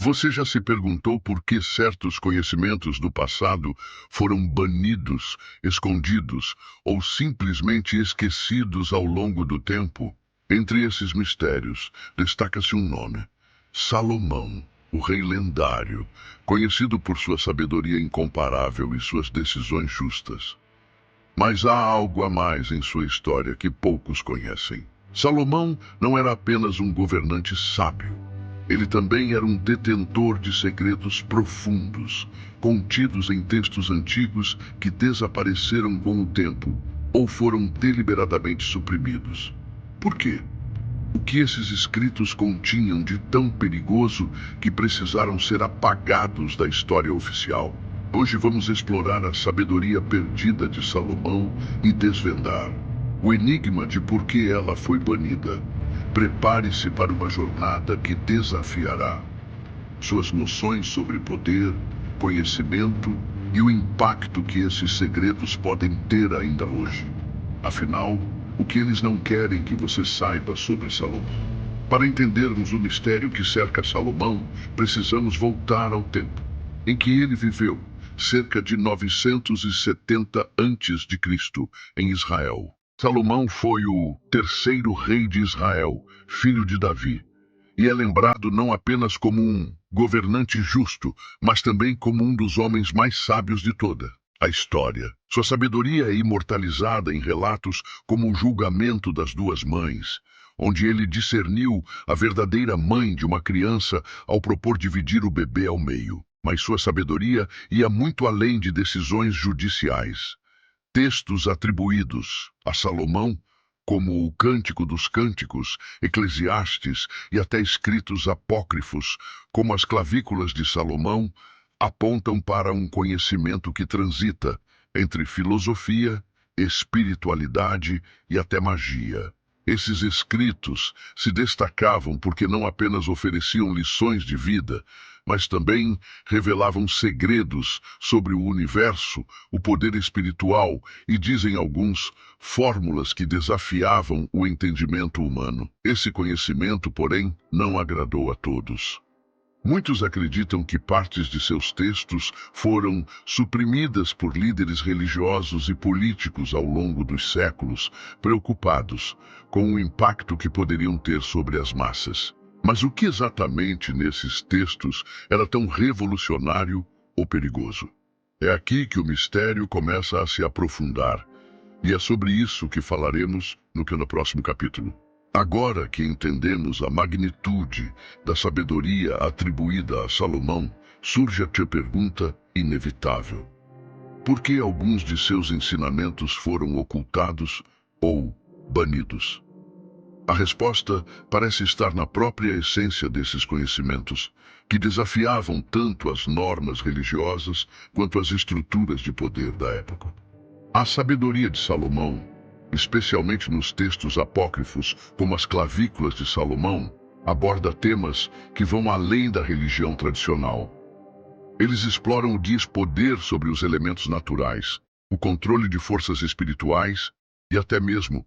Você já se perguntou por que certos conhecimentos do passado foram banidos, escondidos ou simplesmente esquecidos ao longo do tempo? Entre esses mistérios, destaca-se um nome: Salomão, o rei lendário, conhecido por sua sabedoria incomparável e suas decisões justas. Mas há algo a mais em sua história que poucos conhecem. Salomão não era apenas um governante sábio. Ele também era um detentor de segredos profundos, contidos em textos antigos que desapareceram com o tempo ou foram deliberadamente suprimidos. Por quê? O que esses escritos continham de tão perigoso que precisaram ser apagados da história oficial? Hoje vamos explorar a sabedoria perdida de Salomão e desvendar o enigma de por que ela foi banida. Prepare-se para uma jornada que desafiará suas noções sobre poder, conhecimento e o impacto que esses segredos podem ter ainda hoje. Afinal, o que eles não querem que você saiba sobre Salomão? Para entendermos o mistério que cerca Salomão, precisamos voltar ao tempo em que ele viveu, cerca de 970 a.C., em Israel. Salomão foi o terceiro rei de Israel, filho de Davi, e é lembrado não apenas como um governante justo, mas também como um dos homens mais sábios de toda a história. Sua sabedoria é imortalizada em relatos como o julgamento das duas mães, onde ele discerniu a verdadeira mãe de uma criança ao propor dividir o bebê ao meio. Mas sua sabedoria ia muito além de decisões judiciais. Textos atribuídos a Salomão, como o Cântico dos Cânticos, Eclesiastes e até escritos apócrifos, como as Clavículas de Salomão, apontam para um conhecimento que transita entre filosofia, espiritualidade e até magia. Esses escritos se destacavam porque não apenas ofereciam lições de vida, mas também revelavam segredos sobre o universo, o poder espiritual e, dizem alguns, fórmulas que desafiavam o entendimento humano. Esse conhecimento, porém, não agradou a todos. Muitos acreditam que partes de seus textos foram suprimidas por líderes religiosos e políticos ao longo dos séculos, preocupados com o impacto que poderiam ter sobre as massas. Mas o que exatamente nesses textos era tão revolucionário ou perigoso? É aqui que o mistério começa a se aprofundar, e é sobre isso que falaremos no próximo capítulo. Agora que entendemos a magnitude da sabedoria atribuída a Salomão, surge a pergunta inevitável: por que alguns de seus ensinamentos foram ocultados ou banidos? A resposta parece estar na própria essência desses conhecimentos, que desafiavam tanto as normas religiosas quanto as estruturas de poder da época. A sabedoria de Salomão, especialmente nos textos apócrifos, como as Clavículas de Salomão, aborda temas que vão além da religião tradicional. Eles exploram o poder sobre os elementos naturais, o controle de forças espirituais e até mesmo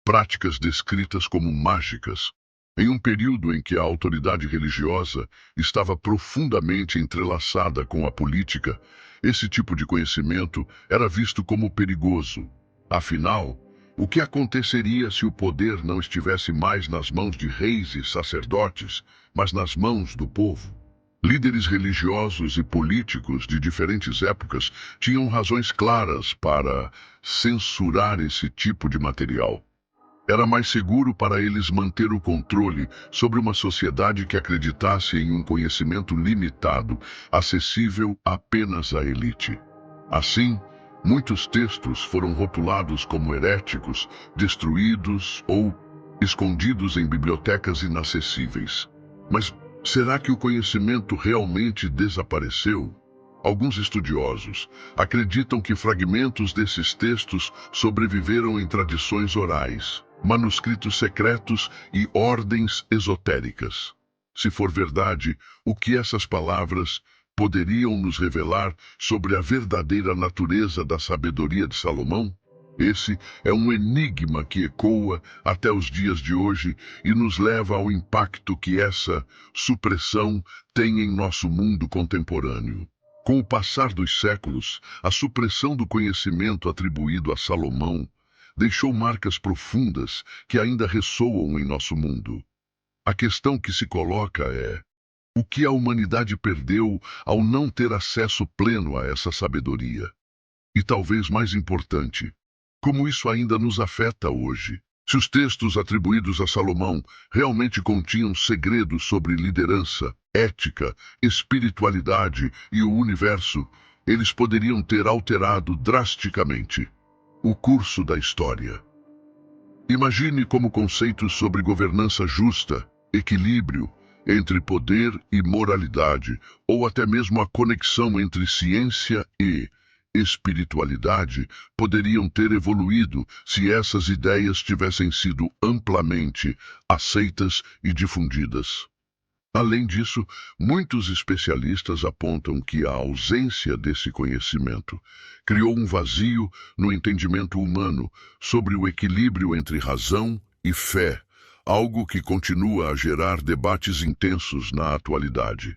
práticas descritas como mágicas, em um período em que a autoridade religiosa estava profundamente entrelaçada com a política. Esse tipo de conhecimento era visto como perigoso. Afinal, o que aconteceria se o poder não estivesse mais nas mãos de reis e sacerdotes, mas nas mãos do povo? Líderes religiosos e políticos de diferentes épocas tinham razões claras para censurar esse tipo de material. Era mais seguro para eles manter o controle sobre uma sociedade que acreditasse em um conhecimento limitado, acessível apenas à elite. Assim, muitos textos foram rotulados como heréticos, destruídos ou escondidos em bibliotecas inacessíveis. Mas será que o conhecimento realmente desapareceu? Alguns estudiosos acreditam que fragmentos desses textos sobreviveram em tradições orais, manuscritos secretos e ordens esotéricas. Se for verdade, o que essas palavras poderiam nos revelar sobre a verdadeira natureza da sabedoria de Salomão? Esse é um enigma que ecoa até os dias de hoje e nos leva ao impacto que essa supressão tem em nosso mundo contemporâneo. Com o passar dos séculos, a supressão do conhecimento atribuído a Salomão deixou marcas profundas que ainda ressoam em nosso mundo. A questão que se coloca é: o que a humanidade perdeu ao não ter acesso pleno a essa sabedoria? E talvez mais importante, como isso ainda nos afeta hoje? Se os textos atribuídos a Salomão realmente continham segredos sobre liderança, ética, espiritualidade e o universo, eles poderiam ter alterado drasticamente o curso da história. Imagine como conceitos sobre governança justa, equilíbrio entre poder e moralidade, ou até mesmo a conexão entre ciência e espiritualidade, poderiam ter evoluído se essas ideias tivessem sido amplamente aceitas e difundidas. Além disso, muitos especialistas apontam que a ausência desse conhecimento criou um vazio no entendimento humano sobre o equilíbrio entre razão e fé, algo que continua a gerar debates intensos na atualidade.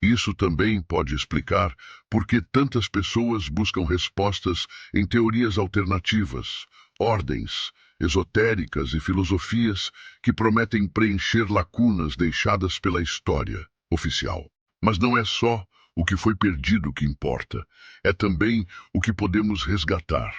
Isso também pode explicar por que tantas pessoas buscam respostas em teorias alternativas, ordens esotéricas e filosofias que prometem preencher lacunas deixadas pela história oficial. Mas não é só o que foi perdido que importa, é também o que podemos resgatar.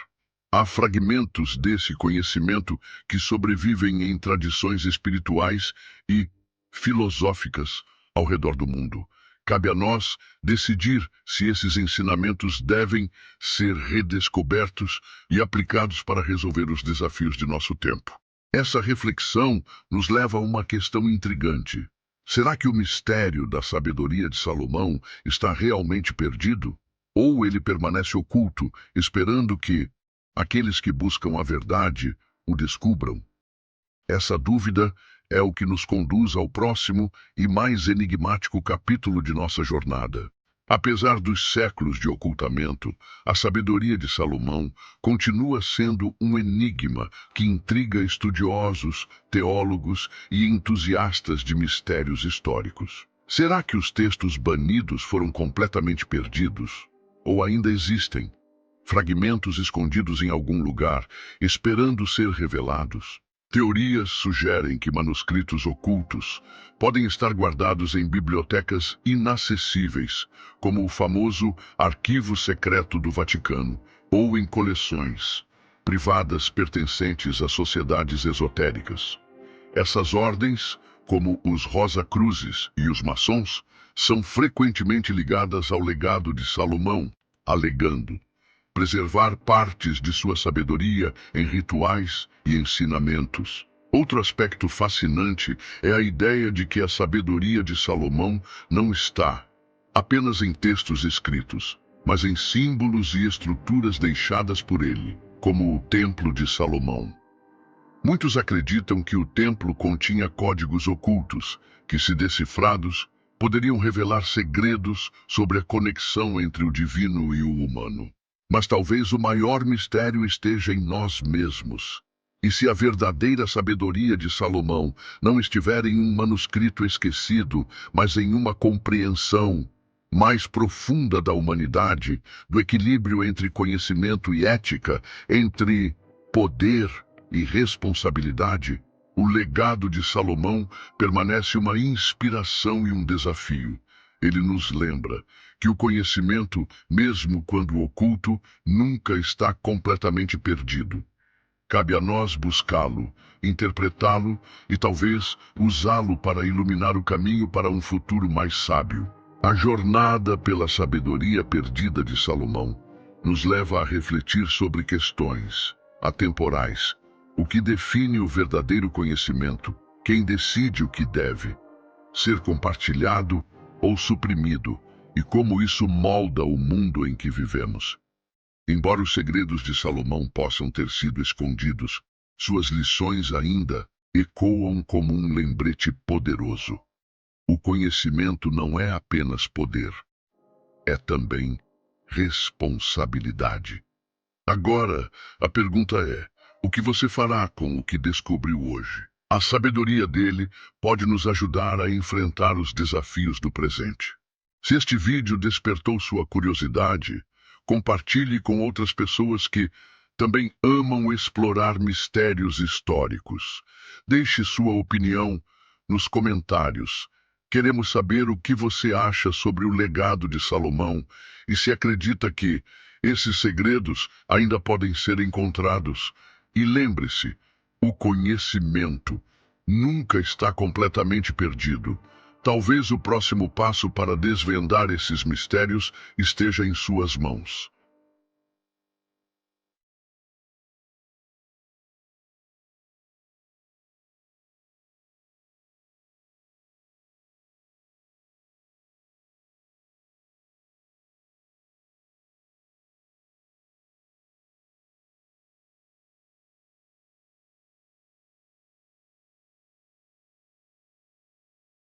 Há fragmentos desse conhecimento que sobrevivem em tradições espirituais e filosóficas ao redor do mundo. Cabe a nós decidir se esses ensinamentos devem ser redescobertos e aplicados para resolver os desafios de nosso tempo. Essa reflexão nos leva a uma questão intrigante. Será que o mistério da sabedoria de Salomão está realmente perdido? Ou ele permanece oculto, esperando que aqueles que buscam a verdade o descubram? Essa dúvida é o que nos conduz ao próximo e mais enigmático capítulo de nossa jornada. Apesar dos séculos de ocultamento, a sabedoria de Salomão continua sendo um enigma que intriga estudiosos, teólogos e entusiastas de mistérios históricos. Será que os textos banidos foram completamente perdidos? Ou ainda existem fragmentos escondidos em algum lugar, esperando ser revelados? Teorias sugerem que manuscritos ocultos podem estar guardados em bibliotecas inacessíveis, como o famoso Arquivo Secreto do Vaticano, ou em coleções privadas pertencentes a sociedades esotéricas. Essas ordens, como os Rosa-Cruzes e os maçons, são frequentemente ligadas ao legado de Salomão, alegando preservar partes de sua sabedoria em rituais e ensinamentos. Outro aspecto fascinante é a ideia de que a sabedoria de Salomão não está apenas em textos escritos, mas em símbolos e estruturas deixadas por ele, como o Templo de Salomão. Muitos acreditam que o templo continha códigos ocultos, que, se decifrados, poderiam revelar segredos sobre a conexão entre o divino e o humano. Mas talvez o maior mistério esteja em nós mesmos. E se a verdadeira sabedoria de Salomão não estiver em um manuscrito esquecido, mas em uma compreensão mais profunda da humanidade, do equilíbrio entre conhecimento e ética, entre poder e responsabilidade, o legado de Salomão permanece uma inspiração e um desafio. Ele nos lembra que o conhecimento, mesmo quando oculto, nunca está completamente perdido. Cabe a nós buscá-lo, interpretá-lo e talvez usá-lo para iluminar o caminho para um futuro mais sábio. A jornada pela sabedoria perdida de Salomão nos leva a refletir sobre questões atemporais. O que define o verdadeiro conhecimento? Quem decide o que deve ser compartilhado ou suprimido? E como isso molda o mundo em que vivemos? Embora os segredos de Salomão possam ter sido escondidos, suas lições ainda ecoam como um lembrete poderoso. O conhecimento não é apenas poder, é também responsabilidade. Agora, a pergunta é: o que você fará com o que descobriu hoje? A sabedoria dele pode nos ajudar a enfrentar os desafios do presente. Se este vídeo despertou sua curiosidade, compartilhe com outras pessoas que também amam explorar mistérios históricos. Deixe sua opinião nos comentários. Queremos saber o que você acha sobre o legado de Salomão e se acredita que esses segredos ainda podem ser encontrados. E lembre-se, o conhecimento nunca está completamente perdido. Talvez o próximo passo para desvendar esses mistérios esteja em suas mãos.